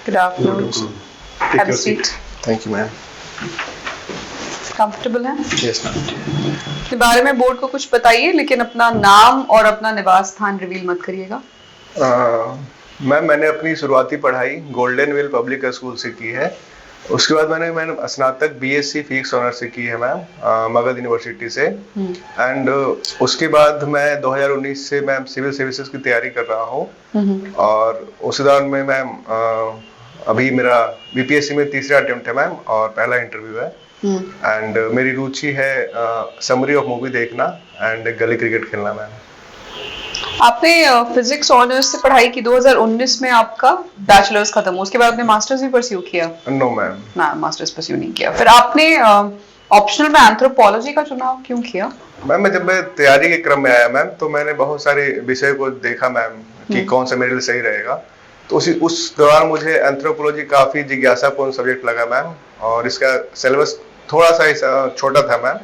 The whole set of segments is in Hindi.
Good afternoon. Have a seat. Thank you, ma'am. Comfortable हैं? Yes, ma'am. अपने बारे में बोर्ड को कुछ बताइए, लेकिन अपना नाम और अपना निवास स्थान रिवील मत करिएगा। मैम, मैंने अपनी शुरुआती पढ़ाई गोल्डन वेल पब्लिक स्कूल से की है। उसके बाद मैंने स्नातक बीएससी फिजिक्स ऑनर से की है मैम, मगध यूनिवर्सिटी से। एंड उसके बाद मैं 2019 से मैम सिविल सर्विसेज की तैयारी कर रहा हूँ। और उस दौरान में मैम अभी मेरा बीपीएससी में तीसरा अटेम्प्ट है मैम, और पहला इंटरव्यू है। एंड मेरी रुचि है समरी ऑफ मूवी देखना एंड गली क्रिकेट खेलना मैम। आपने फिजिक्स ऑनर्स से पढ़ाई की, 2019 में आपका बैचलर्स खत्म हुआ, उसके बाद आपने मास्टर्स भी परस्यू किया? नो मैम, ना मास्टर्स परस्यू नहीं किया। फिर आपने ऑप्शनल में एंथ्रोपोलॉजी का चुनाव क्यों किया? मैम, जब मैं तैयारी के क्रम में आया मैम, तो मैंने बहुत सारे विषय को देखा मैम कि कौन सा मेरे लिए सही रहेगा। तो उस दौरान मुझे एंथ्रोपोलॉजी काफी जिज्ञासापूर्ण सब्जेक्ट लगा मैम, और इसका सिलेबस थोड़ा सा छोटा था मैम,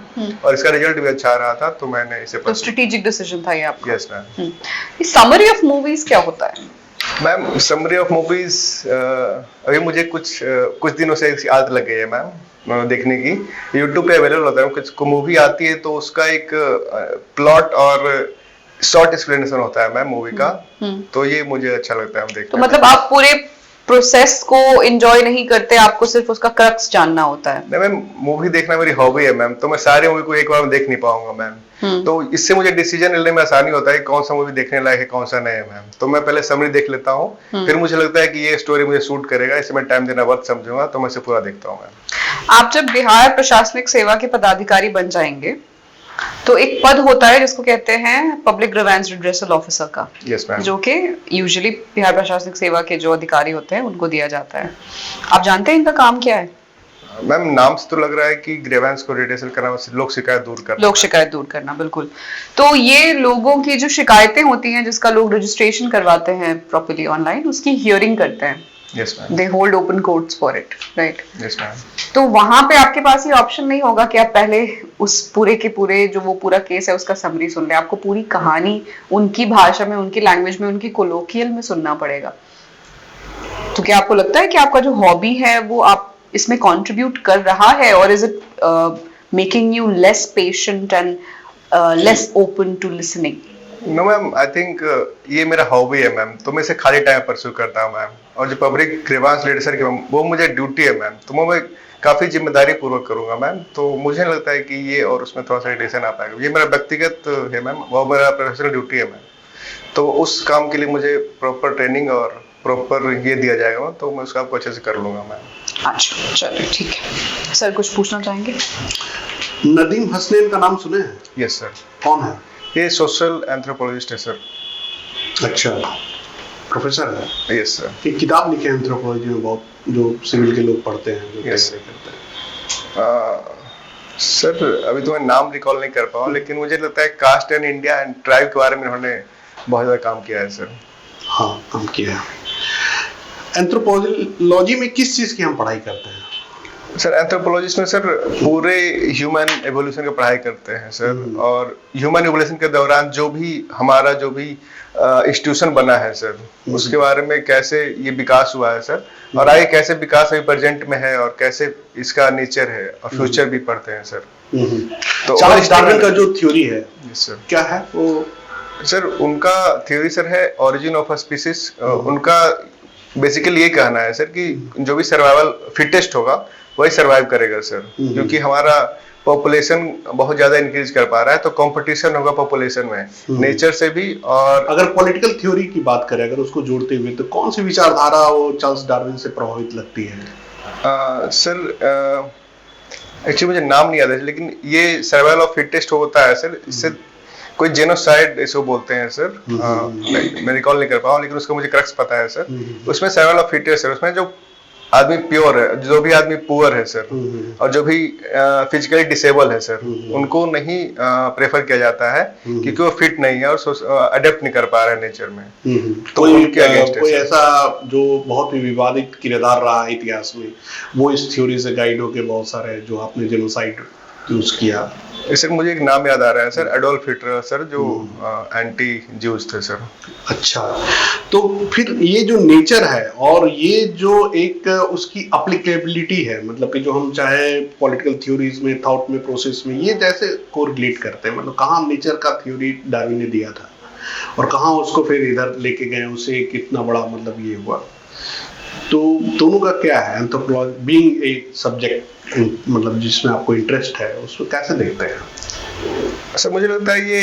और इसका रिजल्ट भी अच्छा आ रहा था, तो मैंने इसे तो स्ट्रेटेजिक डिसीजन था ये आपका? Yes ma'am. ये समरी ऑफ मूवीज क्या होता है? मैम, समरी ऑफ मूवीज अभी मुझे कुछ दिनों से आदत लग गई है मैम देखने की। यूट्यूब पे अवेलेबल होता है, कुछ मूवी आती है तो उसका एक प्लॉट और शॉर्ट एक्सप्लेनेशन होता है मैम मूवी का, तो ये मुझे अच्छा लगता है देखने। तो मतलब आप पूरे प्रोसेस को एंजॉय नहीं करते, आपको सिर्फ उसका क्रक्स जानना होता है? नहीं मैम, मूवी देखना मेरी हॉबी है मैम, तो मैं सारी मूवी को एक बार में देख नहीं पाऊंगा मैम। तो इससे मुझे डिसीजन लेने में आसानी होता है कि कौन सा मूवी देखने लायक है, कौन सा नहीं है मैम। तो मैं पहले समरी देख लेता हूँ, फिर मुझे लगता है कि ये स्टोरी मुझे सूट करेगा, इसे मैं टाइम देना वर्थ समझूंगा, तो मैं इसे पूरा देखता हूँ मैम। आप जब बिहार प्रशासनिक सेवा के पदाधिकारी बन जाएंगे तो एक पद होता है जिसको कहते हैं पब्लिक ग्रीवेंस रिड्रेसल ऑफिसर का। Yes ma'am. जो कि यूजुअली बिहार प्रशासनिक सेवा के जो अधिकारी होते हैं उनको दिया जाता है। आप जानते हैं इनका काम क्या है? मैम, नाम से तो लग रहा है कि ग्रीवेंस को रिड्रेसल करना, लोक शिकायत दूर करना। लोक शिकायत दूर करना, बिल्कुल। तो ये लोगों की जो शिकायतें होती हैं, जिसका लोग रजिस्ट्रेशन करवाते हैं प्रॉपर्ली ऑनलाइन, उसकी हियरिंग करते हैं। Yes ma'am. They hold open courts for it, right? Yes ma'am. तो वहां पे आपके पास ये ऑप्शन नहीं होगा कि आप पहले उस पूरे के पूरे जो वो पूरा केस है उसका समरी सुन ले। आपको पूरी कहानी उनकी भाषा में, उनकी लैंग्वेज में, उनकी कोलोकियल में सुनना पड़ेगा। तो क्या आपको लगता है कि आपका जो हॉबी है वो आप इसमें कंट्रीब्यूट कर रहा है, और is it making you less patient and less open to listening? No ma'am, I think ये मेरा हॉबी है मैम, तो मैं इसे खाली टाइम परस्यू करता हूँ मैम। और जो पब्लिक ग्रीवेंस रिड्रेसल की वो मुझे ड्यूटी है मैम, तो मैं काफी जिम्मेदारी पूर्वक करूंगा मैम। तो मुझे लगता है कि ये और उसमें थोड़ा सा रिलेशन आ पाएगा। ये मेरा व्यक्तिगत है मैम, वो मेरा प्रोफेशनल ड्यूटी है मैम। तो उस काम के लिए मुझे प्रॉपर ट्रेनिंग और प्रॉपर ये दिया जाएगा, तो मैं उसका आपको अच्छे से कर लूंगा मैम। अच्छा, चलिए ठीक है। सर कुछ पूछना चाहेंगे? नदीम हसनैन का नाम सुने हैं? Yes sir. कौन है? ये सोशल एंथ्रोपोलॉजिस्ट है सर। अच्छा, प्रोफेसर है? Yes sir. एक किताब लिखे हैं एंथ्रोपोलॉजी में, बहुत जो सिविल के लोग पढ़ते हैं, जो Yes. करते हैं। सर अभी तो मैं नाम रिकॉल नहीं कर पाऊँ, लेकिन मुझे लगता है caste and India and tribe के बारे में उन्होंने बहुत ज्यादा काम किया है सर। हाँ, काम किया है। एंथ्रोपोलॉजी में किस चीज की हम पढ़ाई करते हैं? सर एंथ्रोपोलॉजिस्ट में सर पूरे ह्यूमन एवोल्यूशन की पढ़ाई करते हैं सर, और ह्यूमन एवोल्यूशन के दौरान जो भी हमारा जो भी इंस्टीट्यूशन बना है सर, उसके बारे में कैसे ये विकास हुआ है सर, और आगे कैसे विकास अभी प्रेजेंट में है, और कैसे इसका नेचर है, और फ्यूचर भी पढ़ते हैं सर। तो चार्ल्स डार्विन का जो थ्योरी है, सर क्या है वो? सर उनका थ्योरी सर है ओरिजिन ऑफ अ स्पीसीज। उनका बेसिकली ये कहना है सर कि जो भी सर्वाइवल फिटेस्ट होगा वही सर्वाइव करेगा सर, क्योंकि हमारा पॉपुलेशन बहुत ज्यादा इंक्रीज कर पा रहा है, तो कंपटीशन होगा पॉपुलेशन में नेचर से भी। और अगर पॉलिटिकल थ्योरी की बात करें, अगर उसको जोड़ते हुए, तो कौन सी विचारधारा वो चार्ल्स डार्विन से प्रभावित लगती है? सर एक्चुअली मुझे नाम नहीं याद है, लेकिन ये सर्वाइवल ऑफ फिटेस्ट होता है सर। इससे कोई जेनोसाइड इसको बोलते हैं सर, मैं रिकॉल नहीं कर पाऊँ, लेकिन उसका मुझे क्रक्स पता है सर। उसमें सर्वाइवल ऑफ फिटेस्ट है, उसमें जो आदमी प्योर है, जो भी आदमी पुअर है सर, और जो भी फिजिकली डिसेबल है सर, उनको नहीं प्रेफर किया जाता है, क्योंकि वो फिट नहीं है और अडेप्ट नहीं कर पा रहे हैं नेचर में। तो उनके अगेंस्ट कोई ऐसा जो बहुत ही विवादित किरदार रहा है इतिहास में, वो इस थ्योरी से गाइड होके बहुत सारे जो आपने जेनोसाइड यूज किया? सर मुझे एक नाम याद आ रहा है सर, एडोल्फ हिटलर सर, जो एंटी ज्यूज थे सर। अच्छा, तो फिर ये जो नेचर है और ये जो एक उसकी अप्लीकेबिलिटी है, मतलब कि जो हम चाहे पॉलिटिकल थ्योरीज में, थॉट में, प्रोसेस में, ये जैसे कोरिलेट करते हैं, मतलब कहाँ नेचर का थ्योरी डार्विन ने दिया था और कहाँ उसको फिर इधर लेके गए, उसे कितना बड़ा मतलब ये हुआ, तो दोनों का क्या है? एंथ्रोपोलॉजी बीइंग ए सब्जेक्ट, मतलब जिसमें आपको इंटरेस्ट है, उसको कैसे देखते हैं? सर मुझे लगता है ये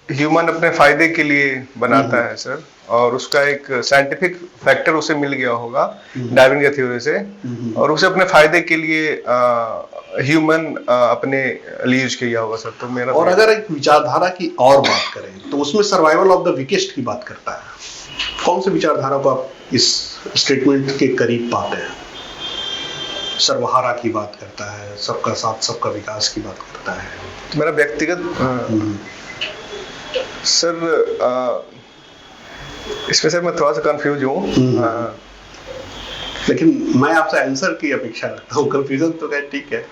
ह्यूमन अपने फायदे के लिए बनाता है सर, और उसका एक साइंटिफिक फैक्टर उसे मिल गया होगा डार्विन के थ्योरी से, और उसे अपने फायदे के लिए ह्यूमन अपने लिए यूज किया होगा सर। तो मेरा और अगर एक विचारधारा की और बात करें तो उसमें सर्वाइवल ऑफ द वीकेस्ट की बात करता है। कौन से विचारधारा को आप इस स्टेटमेंट के करीब पाते हैं? सर्वहारा की बात करता है, सबका साथ सबका विकास की बात करता है। तो मेरा व्यक्तिगत सर इसमें सर मैं थोड़ा सा कंफ्यूज हूँ, लेकिन मैं आपसे आंसर की अपेक्षा रखता हूँ। कंफ्यूजन तो क्या, ठीक है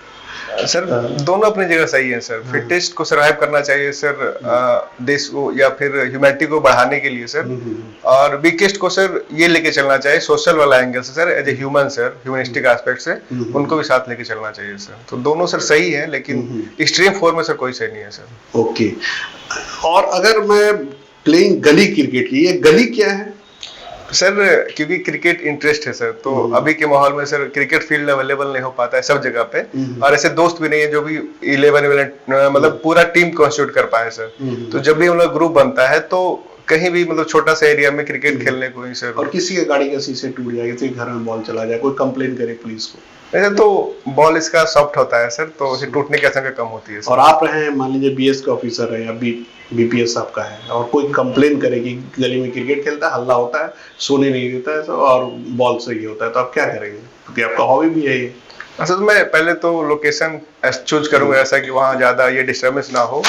सर, दोनों अपनी जगह सही है सर। फिटेस्ट को सर्वाइव करना चाहिए सर देश को या फिर ह्यूमैनिटी को बढ़ाने के लिए सर, और वीकेस्ट को सर ये लेके चलना चाहिए सोशल वाला एंगल से sir, as a human sir, humanistic aspect से उनको भी साथ लेके चलना चाहिए सर। तो दोनों सर सही है, लेकिन एक्सट्रीम फोर में सर कोई सही नहीं है सर। ओके, और अगर मैं प्लेइंग गली क्रिकेट की, ये गली क्या है सर? क्योंकि क्रिकेट इंटरेस्ट है सर, तो अभी के माहौल में सर क्रिकेट फील्ड अवेलेबल नहीं हो पाता है सब जगह पे, और ऐसे दोस्त भी नहीं है जो भी 11 मतलब पूरा टीम कॉन्स्टिट्यूट कर पाए सर। तो जब भी हम लोग ग्रुप बनता है तो कहीं भी मतलब छोटा सा एरिया में क्रिकेट खेलने को ही सर। और किसी के गाड़ी का शीशे टूट जाए, किसी के घर में बॉल चला जाए, कोई कंप्लेन करे पुलिस को, ऐसे तो बॉल इसका सॉफ्ट होता है सर, तो उसे टूटने की आशंका कम होती है सर। और आप रहे, मान लीजिए बीएस के ऑफिसर है या बीपीएस आपका है, और कोई कंप्लेन करे कि गली में क्रिकेट खेलता है, हल्ला होता है, सोने नहीं देता है सब, और बॉल से ये होता है, तो आप क्या करेंगे? क्योंकि आपका हॉबी भी है ये। अच्छा, तो मैं पहले तो लोकेशन चूज करूंगा ऐसा कि वहाँ ज्यादा ये डिस्टर्बेंस ना हो।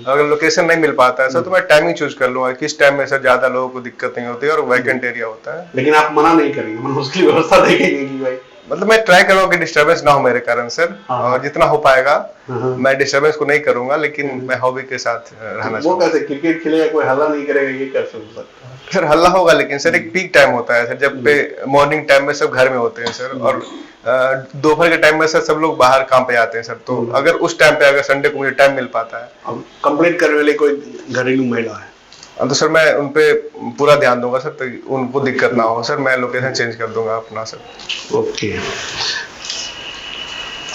अगर लोकेशन नहीं मिल पाता है सर तो मैं टाइमिंग चूज कर लूंगा, किस टाइम में सर ज्यादा लोगों को दिक्कत नहीं होती है और वैकेंट एरिया होता है। लेकिन आप मना नहीं करेंगे, मतलब उसकी व्यवस्था देखेंगे कि भाई, मतलब मैं ट्राई करूंगा कि डिस्टर्बेंस ना हो मेरे कारण सर, और जितना हो पाएगा मैं डिस्टर्बेंस को नहीं करूंगा, लेकिन मैं हॉबी के साथ रहना वो कैसे क्रिकेट खेलेगा, कोई हल्ला नहीं करेगा, ये कैसे हो सकता है? सर हल्ला होगा, लेकिन सर एक पीक टाइम होता है सर, जब पे मॉर्निंग टाइम में सब घर में होते हैं सर, और दोपहर के टाइम में सर सब लोग बाहर काम पे जाते हैं सर। तो अगर उस टाइम पे, अगर संडे को मुझे टाइम मिल पाता है। अब कंप्लेंट करने वाले कोई घरेलू महिला है तो सर मैं उनपे पूरा ध्यान दूंगा सर, तो उनको दिक्कत ना हो सर, मैं लोकेशन चेंज कर दूंगा अपना सर। ओके,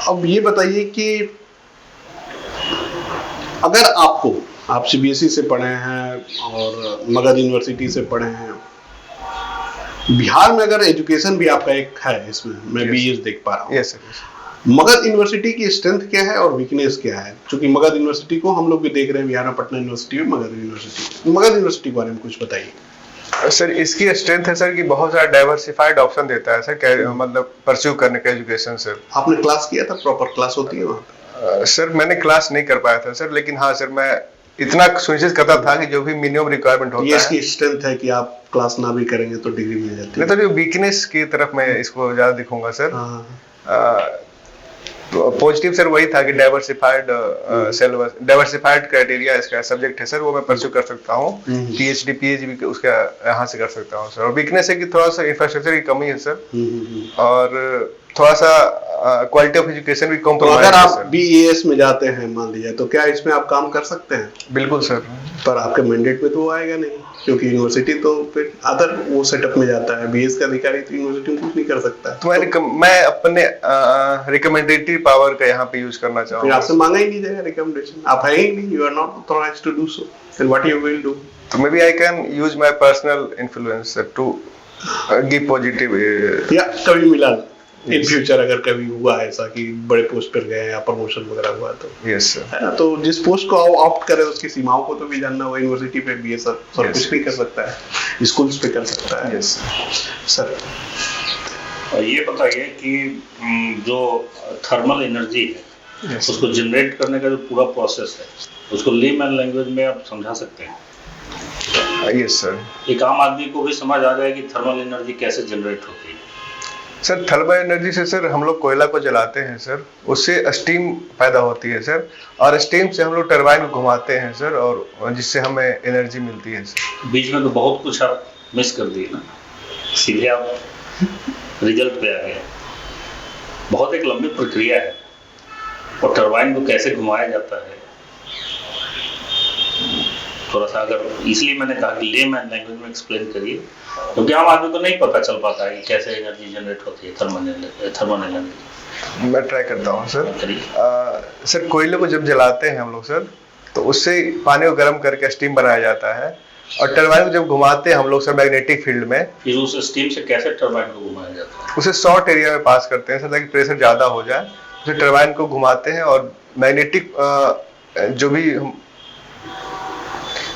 अब ये बताइए कि अगर आप सीबीएसई से पढ़े हैं और मगध यूनिवर्सिटी से पढ़े हैं, बिहार में अगर एजुकेशन भी आपका एक है, इसमें मैं भी ये देख पा रहा हूँ। Yes sir. मगध यूनिवर्सिटी की स्ट्रेंथ क्या है और वीकनेस क्या है? क्योंकि मगध यूनिवर्सिटी को हम लोग भी देख रहे हैं, बिहार में पटना यूनिवर्सिटी में मगध यूनिवर्सिटी के बारे में कुछ बताइए। सर इसकी स्ट्रेंथ है सर कि बहुत सारा डाइवर्सिफाइड ऑप्शन देता है सर, मतलब परस्यू करने का एजुकेशन सर। आपने क्लास किया था? प्रॉपर क्लास होती है वहाँ? सर मैंने क्लास नहीं कर पाया था सर, लेकिन हाँ सर मैं इतना सुनिश्चित करता था कि जो भी मिनिमम रिक्वायरमेंट होता है। ये इसकी स्ट्रेंथ है कि आप क्लास ना भी करेंगे तो डिग्री मिल जाती है। नहीं तो जो वीकनेस की तरफ मैं इसको ज्यादा दिखूंगा सर। पॉजिटिव सर वही था कि डाइवर्सिफाइड क्राइटेरिया इसका सब्जेक्ट है सर, वो मैं परस्यू कर सकता हूँ, पीएचडी भी उसका यहाँ से कर सकता हूँ सर। और वीकनेस है कि थोड़ा सा इंफ्रास्ट्रक्चर की कमी है सर, और थोड़ा सा क्वालिटी ऑफ एजुकेशन भी कम। तो अगर आप बीईएस में जाते हैं मान लीजिए, तो क्या इसमें आप काम कर सकते हैं? बिल्कुल सर। पर आपके मैंडेट में तो वो आएगा नहीं, क्योंकि यूनिवर्सिटी तो फिर अदर वो सेटअप में जाता है। बीएस का अधिकारी तो यूनिवर्सिटी में कुछ नहीं कर सकता। तो मैं अपने रिकमेंडेटरी पावर का यहाँ पे यूज करना चाहूँगा। आपसे मांगा ही नहीं जाएगा रिकमेंडेशन, आप है ही नहीं, you are not authorised to do so, then what you will do? तो maybe I can use my personal influence to give positive. या कभी मिला इन फ्यूचर, अगर कभी हुआ ऐसा कि बड़े पोस्ट पर गए या प्रमोशन वगैरह हुआ तो? Yes sir. तो जिस पोस्ट को ऑप्ट करे उसकी सीमाओं को तो भी जानना होगा। यूनिवर्सिटी पे भी ये सब कुछ भी कर सकता है, स्कूल्स पे कर सकता है। Yes sir. ये बताइए कि जो थर्मल एनर्जी है, उसको जनरेट करने का जो पूरा प्रोसेस है, उसको लेमैन लैंग्वेज में आप समझा सकते हैं? Yes sir. एक आम आदमी को भी समझ आ जाए कि थर्मल एनर्जी कैसे जनरेट होती है। सर थर्मल एनर्जी से सर हम लोग कोयला को जलाते हैं सर, उससे स्टीम पैदा होती है सर, और स्टीम से हम लोग टरबाइन को घुमाते हैं सर, और जिससे हमें एनर्जी मिलती है सर। बीच में तो बहुत कुछ आप मिस कर दिए ना, सीधे आप रिजल्ट पे आ गए। बहुत एक लंबी प्रक्रिया है, और टरबाइन को कैसे घुमाया जाता है थोड़ा सा, अगर इसलिए मैंने कहा कि लेमैन लैंग्वेज में एक्सप्लेन करिए, क्योंकि आम आदमी को नहीं पता चल पाता है कि कैसे एनर्जी जनरेट होती है थर्मल एनर्जी। मैं ट्राई करता हूँ सर। करिए। सर कोयले को जब जलाते हैं हम लोग सर, तो उससे पानी को गर्म करके स्टीम बनाया जाता है, और टरबाइन को जब घुमाते हैं हम लोग सर मैग्नेटिक फील्ड में, फिर उस स्टीम से कैसे टरबाइन को घुमाया जाता है? उसे शॉर्ट एरिया में पास करते हैं सर, ताकि प्रेशर ज़्यादा हो जाए, उसे टरबाइन को घुमाते हैं, और मैग्नेटिक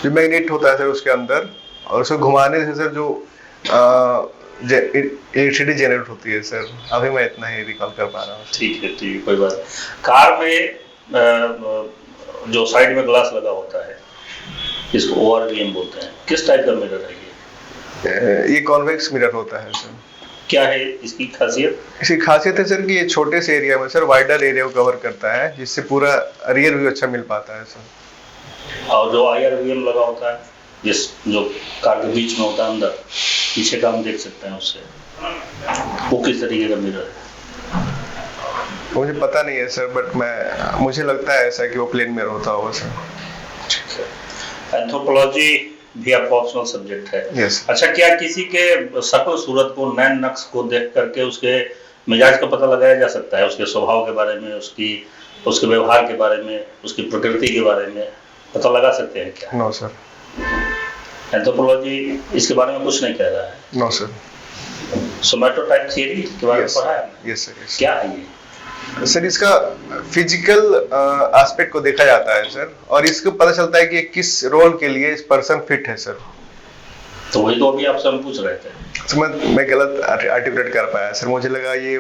जो मैग्नेट होता है सर उसके अंदर, और उसको घुमाने से सर जो इलेक्ट्रिसिटी जनरेट होती है सर। अभी मैं इतना ही रिकॉल कर पा रहा हूँ। ठीक है, कोई बात। कार में जो साइड में ग्लास लगा होता है, इसको ORVM बोलते हैं, किस टाइप का मिरर है ये कॉन्वेक्स मिरर होता है सर। क्या है इसकी खासियत? इसकी खासियत है सर कि ये छोटे से एरिया में सर वाइडर एरिया को कवर करता है, जिससे पूरा रियर व्यू अच्छा मिल पाता है सर। और जो IRVM लगा होता है, जो कार के बीच में होता है, अंदर पीछे का हम देख सकते हैं उससे, वो किस तरीके का मिरर है? मुझे पता नहीं है सर, बट मुझे लगता है ऐसा कि वो प्लेन मिरर होता होगा सर। ठीक है। एंथ्रोपोलॉजी भी आपका ऑप्शनल सब्जेक्ट है। यस। अच्छा, क्या किसी के शक्ल सूरत को, नैन नक्श को देख करके उसके मिजाज का पता लगाया जा सकता है? उसके स्वभाव के बारे में, उसके व्यवहार के बारे में, उसकी प्रकृति के बारे में पता लगा सकते हैं क्या? No sir. एंथ्रोपोलॉजी इसके बारे में कुछ नहीं कह रहा है? No sir. सोमैटोटाइप थियरी के बारे में पढ़ा है? Yes sir. क्या है ये? सर इसका फिजिकल एस्पेक्ट को देखा जाता है सर, और इसको पता चलता है कि किस रोल के लिए इस पर्सन फिट है सर। तो वही तो अभी आपसे हम पूछ रहे थे। तो मैं गलत आर्टिकुलेट कर पाया सर, मुझे लगा ये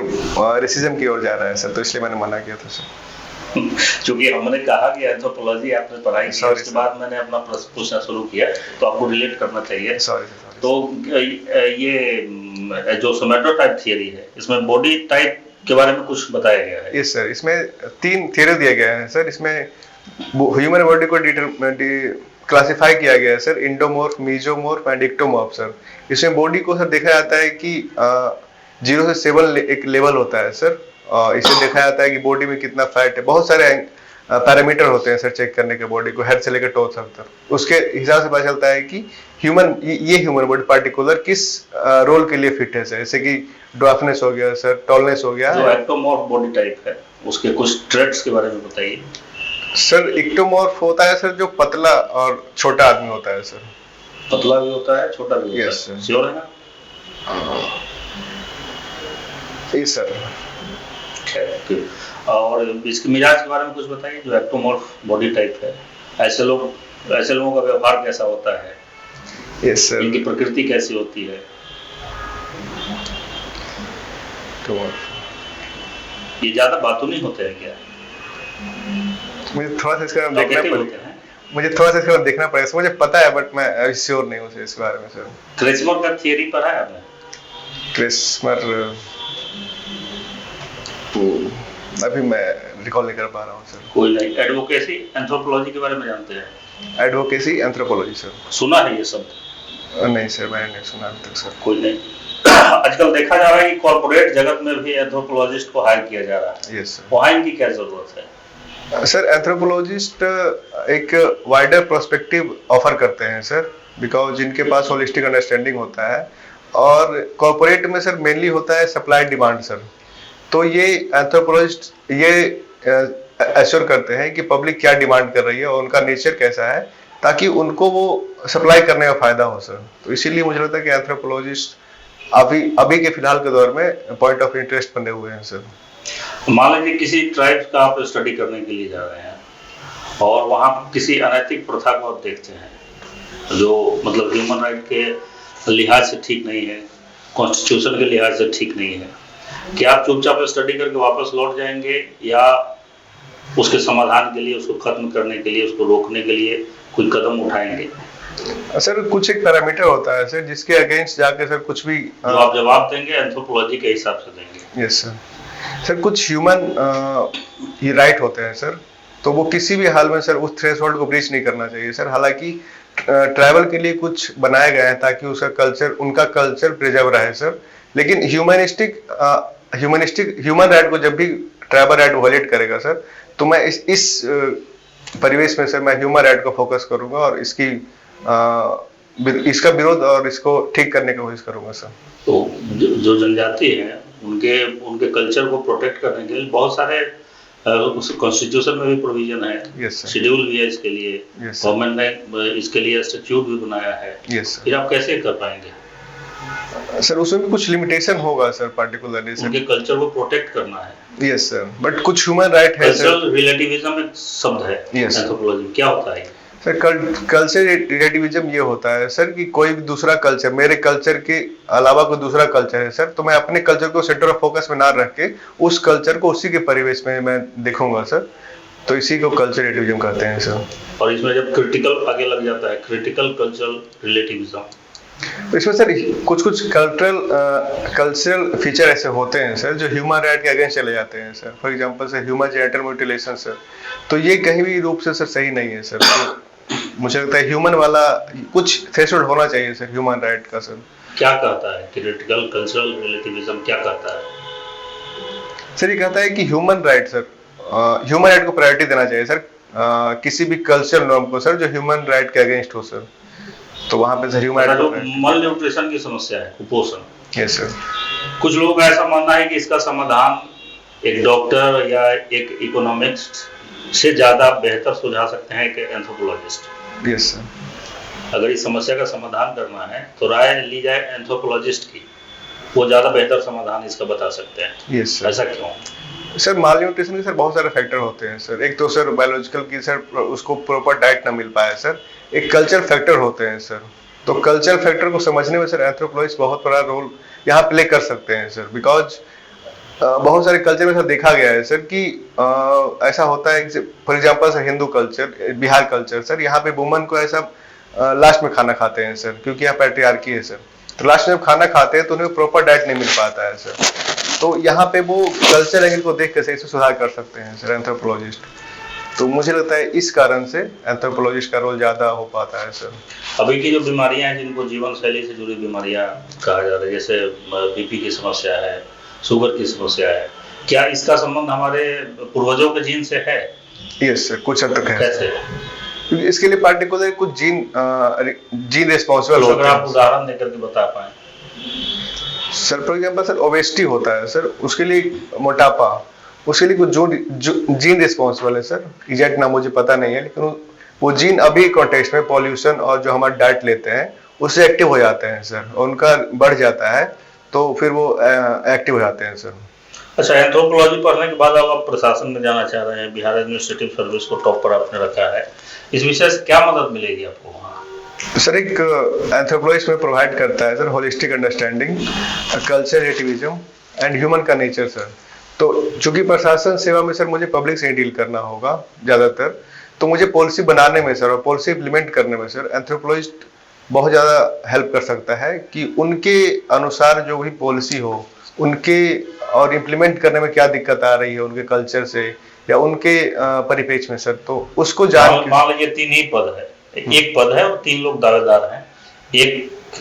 रेसिज्म की ओर जा रहा है सर, तो इसलिए मैंने मना किया था सर। क्योंकि हमने कहा कि एंथ्रोपोलॉजी आपने पढ़ाई की, उसके बाद मैंने अपना प्रश्न पूछना शुरू किया, तो आपको रिलेट करना चाहिए। सॉरी। तो ये जो सोमैटोटाइप थियरी है, इसमें बॉडी टाइप के बारे में कुछ बताया गया है? यस सर, इसमें 3 थियरी दिए गए हैं सर। इसमें ह्यूमन बॉडी को क्लासिफाई किया गया है sir, endomorph, mesomorph and ectomorph sir. इसमें बॉडी को सर देखा जाता है कि 0 से 7 एक लेवल होता है सर। इसे देखा जाता है कि बॉडी में कितना फैट है, बहुत सारे पैरामीटर होते हैं सर चेक करने के बॉडी को, हेड से लेकर टो तक। उसके हिसाब से पता चलता है कि ह्यूमन बॉडी पार्टिकुलर किस रोल के लिए फिट है सर, जैसे कि ड्वार्फनेस हो गया सर, टॉलनेस हो गया। जो एक्टोमॉर्फ बॉडी टाइप है, उसके कुछ ट्रेट्स के बारे में बताइए। सर एक्टोमॉर्फ होता है सर जो पतला और छोटा आदमी होता है सर। पतला भी होता है, छोटा भी होता Yes, है? sir. श्योर है ना? Yes sir. और इसके मिजाज के बारे में कुछ बताइए, जो एक्टोमॉर्फ बॉडी टाइप है, ऐसे लोगों का व्यवहार कैसा होता है? Yes sir. इनकी प्रकृति कैसी होती है? ये ज्यादा बातों नहीं होते हैं क्या? मुझे थोड़ा सा इसका देखना Talkative होते पड़ेगा। हैं? मुझे थोड़ा सा इसका देखना पड़ेगा। मुझे पता है, बट मैं अभी श्योर नहीं हूँ सर इस बारे में सर। क्रेस्मर का थियरी पढ़ा है आपने? क्रिस्मर अभी मैं रिकॉल नहीं कर पा रहा हूँ सर। कोई नहीं। एडवोकेसी एंथ्रोपोलॉजी के बारे में जानते हैं? Advocacy anthropology sir. सुना है ये शब्द? नहीं सर, मैंने नहीं सुना अभी तक सर। कोई नहीं। आजकल देखा जा रहा है कि कॉर्पोरेट जगत में भी एंथ्रोपोलॉजिस्ट को हायर किया जा रहा है। Yes sir. वहाँ इनकी क्या जरूरत है? सर एंथ्रोपोलॉजिस्ट एक वाइडर पर्सपेक्टिव ऑफर करते हैं सर, बिकॉज जिनके पास होलिस्टिक अंडरस्टैंडिंग होता है, और कॉर्पोरेट में सर मेनली होता है सप्लाई डिमांड सर। तो ये एंथ्रोपोलॉजिस्ट ये एश्योर करते हैं कि पब्लिक क्या डिमांड कर रही है और उनका नेचर कैसा है, ताकि उनको वो सप्लाई करने का फायदा हो सर। तो इसीलिए मुझे लगता है कि एंथ्रोपोलॉजिस्ट अभी के फिलहाल के दौर में पॉइंट ऑफ इंटरेस्ट बने हुए हैं सर। मान लीजिए किसी ट्राइब्स का आप स्टडी करने के लिए जा रहे हैं, और वहाँ किसी अनैतिक प्रथा को आप देखते हैं, जो मतलब ह्यूमन राइट के लिहाज से ठीक नहीं है, कॉन्स्टिट्यूशन के लिहाज से ठीक नहीं है, क्या आप चुपचाप स्टडी करके वापस लौट जाएंगे, या उसके समाधान के लिए, उसको खत्म करने के लिए, उसको रोकने के लिए कोई कदम उठाएंगे? सर कुछ एक पैरामीटर होता है सर जिसके अगेंस्ट जाके सर कुछ भी जो आप जवाब देंगे एंथ्रोपोलॉजी के हिसाब से देंगे। Yes sir. सर कुछ ह्यूमन ये राइट होते हैं सर, तो वो किसी भी हाल में सर उस थ्रेशोल्ड को ब्रीच नहीं करना चाहिए सर। हालांकि ट्रैवल के लिए कुछ बनाए गए हैं ताकि उनका कल्चर प्रिजर्व रहे सर, लेकिन ह्यूमन राइट को जब भी ट्राइबल राइट वायलेट करेगा सर, तो मैं इस परिवेश में सर मैं ह्यूमन राइट को फोकस करूंगा और इसका विरोध और इसको ठीक करने की कोशिश करूंगा सर। तो जो जनजाति है उनके कल्चर को प्रोटेक्ट करने के लिए बहुत सारे उस कॉन्स्टिट्यूशन में भी प्रोविजन है, यस सर। शेड्यूल भी है इसके लिए, यस सर। गवर्नमेंट ने इसके लिए स्टैट्यूट भी बनाया है। Yes sir. फिर आप कैसे कर पाएंगे? सर उसमें भी कुछ लिमिटेशन होगा सर, पार्टिकुलरली सर उनके कल्चर को प्रोटेक्ट करना है। यस सर, बट कुछ ह्यूमन राइट है सर। कल्चरल रिलेटिविज्म एक शब्द है Yes, sir. एंथ्रोपोलॉजी में, क्या होता है? सर कल्चर रिलेटिविज्म ये होता है सर कि कोई भी दूसरा कल्चर, मेरे कल्चर के अलावा कोई दूसरा कल्चर है सर, तो मैं अपने कल्चर को सेंटर ऑफ फोकस में ना रख के उस कल्चर को उसी के परिवेश में मैं देखूंगा सर, तो इसी को कल्चर रिलेटिविज्म कहते हैं सर। और इसमें जब क्रिटिकल आगे लग जाता है, क्रिटिकल कल्चरल रिलेटिविज्म, इसमें सर कुछ कल्चरल फीचर ऐसे होते हैं सर जो ह्यूमन राइट के अगेंस्ट चले जाते हैं sir. For example sir human genital mutilation sir, तो ये कहीं भी रूप से सर सही नहीं है सर। तो मुझे लगता है ह्यूमन वाला कुछ थ्रेशोल्ड होना चाहिए सर ह्यूमन राइट का सर। क्या कहता है क्रिटिकल कल्चरल रिलेटिविज्म, क्या कहता है? सर ये कहता है कि human right sir, human right को प्रायोरिटी देना चाहिए सर किसी भी कल्चरल नॉर्म को सर जो ह्यूमन राइट के अगेंस्ट हो सर, तो वहां पे सर ह्यूमन जो राइट। मल न्यूट्रिशन की समस्या है, कुपोषण, यस सर। कुछ लोग का ऐसा मानना है कि इसका समाधान एक डॉक्टर या एक इकोनॉमिस्ट से ज्यादा बेहतर सुझा सकते हैं कि एंथ्रोपोलॉजिस्ट। Yes sir. अगर इस समस्या का समाधान करना है तो राय ली जाए एंथ्रोपोलॉजिस्ट की, वो ज्यादा बेहतर समाधान इसका बता सकते हैं। Yes sir. ऐसा क्यों? सर माल न्यूट्रिशन के सर बहुत सारे फैक्टर होते हैं सर। एक तो सर बायोलॉजिकल की सर उसको प्रॉपर डाइट ना मिल पाया सर, एक कल्चर फैक्टर होते हैं सर। तो कल्चर फैक्टर को समझने में सर एंथ्रोपोलॉजिस्ट बहुत बड़ा रोल यहाँ प्ले कर सकते हैं सर, बिकॉज बहुत सारे कल्चर में सर देखा गया है सर कि ऐसा होता है। For example sir Hindu culture, Bihar culture sir, यहाँ पे वुमन को ऐसा लास्ट में खाना खाते हैं सर, क्योंकि यहाँ पैट्रियार्की है सर। तो लास्ट में जब खाना खाते हैं तो उन्हें प्रॉपर डाइट नहीं मिल पाता है सर। तो यहाँ पे वो कल्चर एंगल को देख कर सही से सुधार कर सकते हैं सर एंथ्रोपोलॉजिस्ट। तो मुझे लगता है इस कारण से एंथ्रोपोलॉजिस्ट का रोल ज्यादा हो पाता है सर। अभी की जो बीमारियां हैं जिनको जीवन शैली से जुड़ी बीमारियां कहा जा रहा है, जैसे बीपी की समस्या है, शुगर की समस्या है, क्या इसका संबंध हमारे पूर्वजों के जीन से है? यस सर, कुछ हद तक है। कैसे? क्योंकि इसके लिए पार्टिकुलर कुछ जीन रिस्पॉन्सिबल अगर होते आप हैं उदाहरण देकर के बता पाए। Sir. For example sir obesity होता है सर, उसके लिए मोटापा, उसके लिए कुछ जीन रिस्पॉन्सिबल है सर। एग्जैक्ट नाम मुझे पता नहीं है, लेकिन वो जीन अभी कॉन्टेक्स्ट में पॉल्यूशन और जो हमारा डाइट लेते हैं उससे एक्टिव हो जाते हैं सर, और उनका बढ़ जाता है तो फिर वो एक्टिव हो जाते हैं सर। अच्छा, एंथ्रोपोलॉजी पढ़ने के बाद आप प्रशासन में जाना चाह रहे हैं, बिहार एडमिनिस्ट्रेटिव सर्विस को टॉप पर आपने रखा है, इस विषय से क्या मदद मिलेगी आपको वहाँ? सर एक एंथ्रोपोलॉजिस्ट में प्रोवाइड करता है sir holistic understanding, culture relativism and human का नेचर सर। तो चूंकि प्रशासन सेवा में सर मुझे पब्लिक से ही डील करना होगा ज्यादातर, तो मुझे पॉलिसी बनाने में सर और पॉलिसी इम्प्लीमेंट करने में सर एंथ्रोपोलॉजिस्ट बहुत ज्यादा हेल्प कर सकता है कि उनके अनुसार जो भी पॉलिसी हो उनके और इम्प्लीमेंट करने में क्या दिक्कत आ रही है उनके कल्चर से या उनके परिप्रेक्ष्य में सर, तो उसको जान। मान लीजिए 3 ही पद है, एक पद है और 3 लोग दावेदार हैं। एक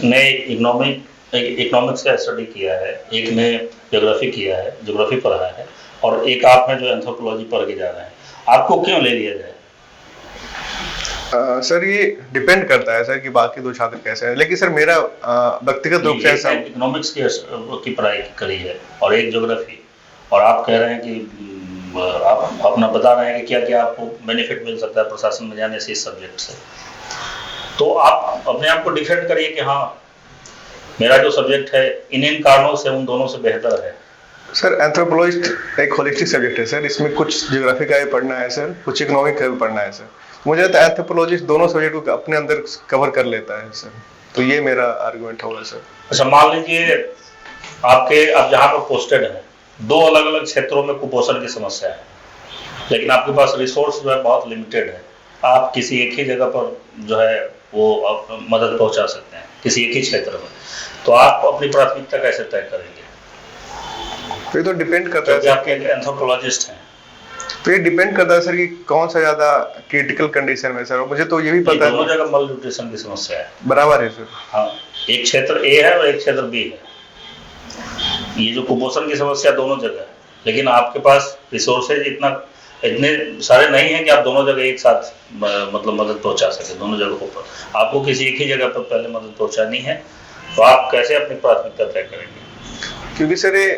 ने इकोनॉमिक्स का स्टडी किया है, एक ने ज्योग्राफी पढ़ा है, और एक आप हैं जो एंथ्रोपोलॉजी पढ़ के जा रहे हैं। आपको क्यों ले लिया जाए? सर ये डिपेंड करता है सर कि बाकी 2 छात्र कैसे हैं, लेकिन सर मेरा व्यक्तिगत रूप से ऐसा इकोनॉमिक्स की पढ़ाई करी है और एक ज्योग्राफी, और आप कह रहे हैं कि आप अपना बता रहे हैं कि क्या क्या आपको बेनिफिट मिल सकता है प्रशासन में जाने से इस सब्जेक्ट से, तो आप अपने आप को डिफेंड करिए कि हाँ मेरा जो सब्जेक्ट है इन कारणों से उन दोनों से बेहतर है। सर एंथ्रोपोलॉजिस्ट एक होलिस्टिक सब्जेक्ट है सर, इसमें कुछ ज्योग्राफी का भी पढ़ना है सर, कुछ इकोनॉमिक का भी पढ़ना है सर। मुझे लगता है एंथ्रोपोलॉजिस्ट दोनों सब्जेक्ट को अपने अंदर कवर कर लेता है सर, तो ये मेरा आर्गुमेंट होगा सर। अच्छा, मान लीजिए आप जहाँ पर पोस्टेड है 2 अलग अलग क्षेत्रों में कुपोषण की समस्या है, लेकिन आपके पास रिसोर्स जो है बहुत लिमिटेड है, आप किसी एक ही जगह पर जो है वो मदद पहुंचा सकते हैं किसी एक ही क्षेत्र में, तो आप अपनी प्राथमिकता कैसे तय करेंगे? तो ये तो डिपेंड करता क्योंकि है आप एक एंथ्रोपोलॉजिस्ट हैं। तो ये डिपेंड करता है सर कि कौन सा ज्यादा क्रिटिकल कंडीशन में सर। और मुझे तो ये भी नहीं, पता दोनों है जगह मल न्यूट्रिशन की समस्या है। बराबर है सर। हाँ, एक क्षेत्र ए है और एक क्षेत्र बी है। ये जो कुपोषण की समस्या दोनों जगह है, लेकिन आपके पास रिसोर्सेज इतने सारे नहीं है कि आप दोनों जगह एक साथ मतलब मदद पहुंचा सके दोनों जगहों पर। आपको किसी एक ही जगह पर पहले मदद पहुंचानी है, तो आप कैसे अपनी प्राथमिकता तय करेंगे? क्योंकि सर ये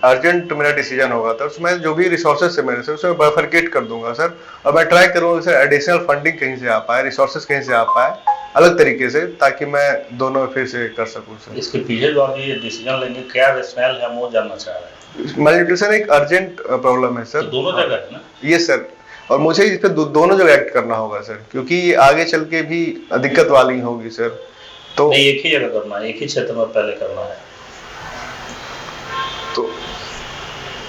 अर्जेंट मेरा डिसीजन होगा था, उसमें जो भी रिसोर्सेज है मेरे से उसमें बाइफरकेट कर दूंगा सर। और मैं ट्राई करूंगा सर एडिशनल फंडिंग कहीं से आ पाए, रिसोर्सेज कहीं से आ पाए अलग तरीके से, ताकि मैं दोनों फिर से कर सकूं सर। इसके पीछे जो आप ये डिसीजन लेंगे क्या रैशनल है, हम वो जानना चाह रहे हैं। malnutrition एक अर्जेंट प्रॉब्लम है तो सर। दोनों जगह है ना? ये सर, और मुझे इस पे दोनों जगह एक्ट करना होगा सर, क्योंकि ये आगे चल के भी दिक्कत वाली होगी सर। तो नहीं, एक ही जगह करना है, एक ही क्षेत्र में पहले करना है। तो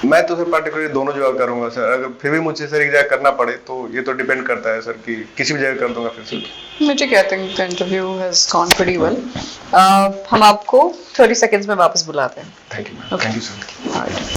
मैं तो सर पार्टिकुलरली दोनों जगह करूंगा सर। अगर फिर भी मुझे सर एक जगह करना पड़े तो ये तो डिपेंड करता है सर कि किसी भी जगह कर दूंगा फिर से। मुझे क्या think the interview has gone pretty well. हम आपको 30 सेकंड्स में वापस बुलाते हैं। Thank you sir. Alright.